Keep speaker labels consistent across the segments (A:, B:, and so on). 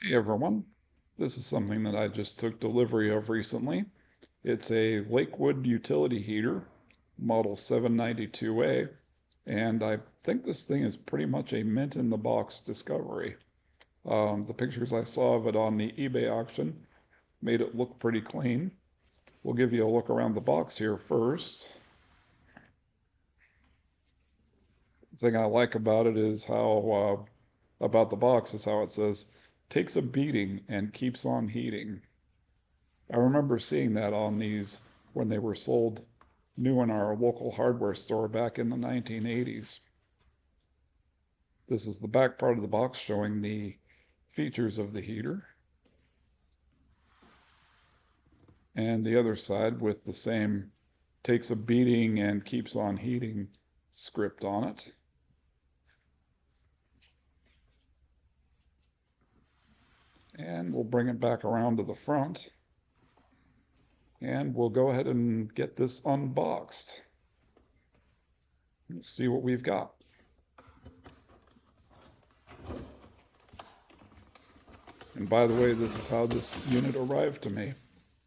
A: Hey everyone, this is something that I just took delivery of recently. It's a Lakewood utility heater, Model 792A, and I think this thing is pretty much a mint in the box discovery. The pictures I saw of it on the eBay auction made it look pretty clean. We'll give you a look around the box here first. The thing I like about it is about the box is how it says, takes a beating and keeps on heating. I remember seeing that on these when they were sold new in our local hardware store back in the 1980s. This is the back part of the box showing the features of the heater. And the other side with the same takes a beating and keeps on heating script on it. And we'll bring it back around to the front. And we'll go ahead and get this unboxed. Let's see what we've got. And by the way, this is how this unit arrived to me.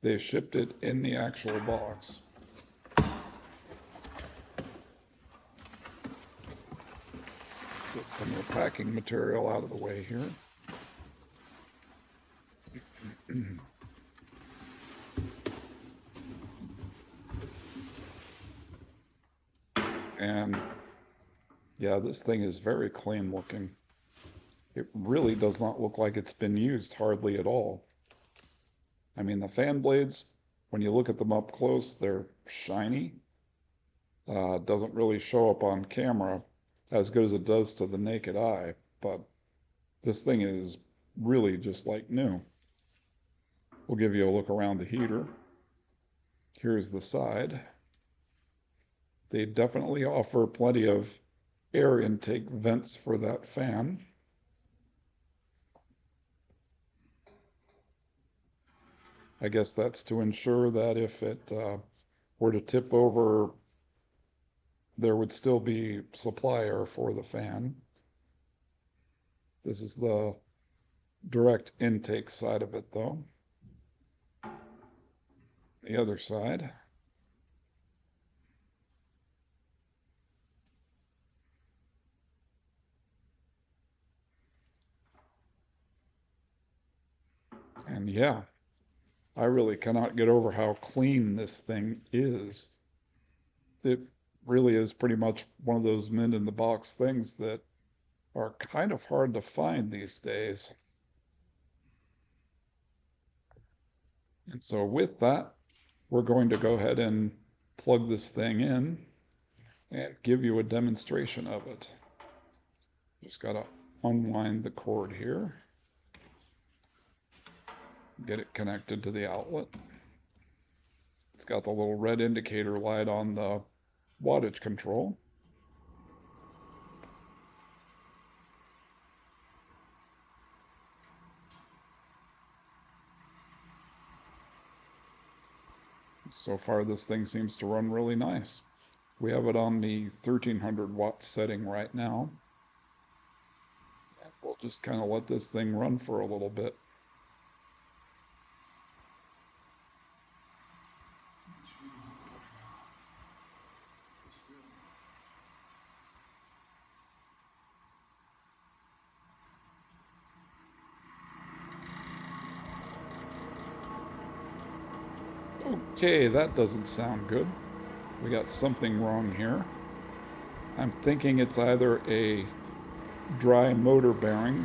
A: They shipped it in the actual box. Get some of the packing material out of the way here. And yeah, this thing is very clean looking. It really does not look like it's been used hardly at all. I mean, the fan blades, when you look at them up close, they're shiny. Doesn't really show up on camera as good as it does to the naked eye, but this thing is really just like new. We'll give you a look around the heater. Here's the side. They definitely offer plenty of air intake vents for that fan. I guess that's to ensure that if it were to tip over, there would still be supply air for the fan. This is the direct intake side of it, though. The other side. And yeah, I really cannot get over how clean this thing is. It really is pretty much one of those mint in the box things that are kind of hard to find these days. And so with that, we're going to go ahead and plug this thing in and give you a demonstration of it. Just got to unwind the cord here. Get it connected to the outlet. It's got the little red indicator light on the wattage control. So far this thing seems to run really nice. We have it on the 1300 watt setting right now. And we'll just kind of let this thing run for a little bit. Okay, that doesn't sound good. We got something wrong here. I'm thinking it's either a dry motor bearing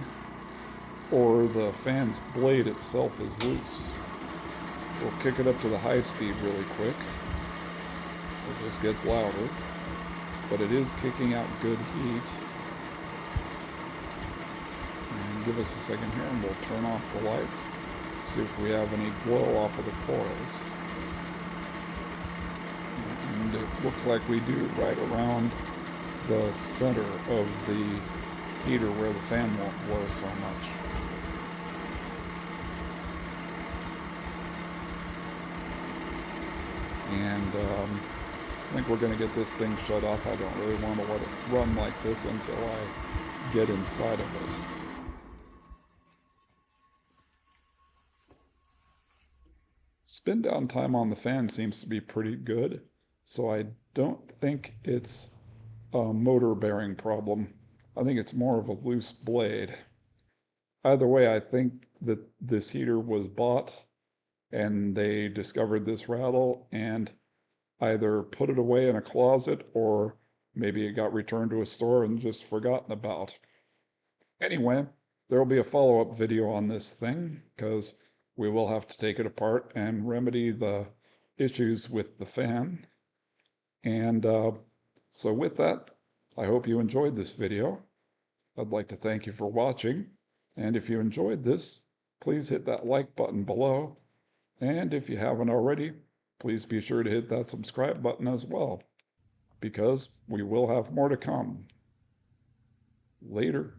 A: or the fan's blade itself is loose. We'll kick it up to the high speed really quick. It just gets louder, but it is kicking out good heat. And give us a second here and we'll turn off the lights, see if we have any glow off of the coils. And it looks like we do right around the center of the heater where the fan won't blow so much. And I think we're going to get this thing shut off. I don't really want to let it run like this until I get inside of it. spin down time on the fan seems to be pretty good, so I don't think it's a motor bearing problem. I think it's more of a loose blade. Either way, I think that this heater was bought and they discovered this rattle and either put it away in a closet or maybe it got returned to a store and just forgotten about. Anyway, there will be a follow-up video on this thing because we will have to take it apart and remedy the issues with the fan. And so with that, I hope you enjoyed this video. I'd like to thank you for watching. And if you enjoyed this, please hit that like button below. And if you haven't already, please be sure to hit that subscribe button as well, because we will have more to come. Later.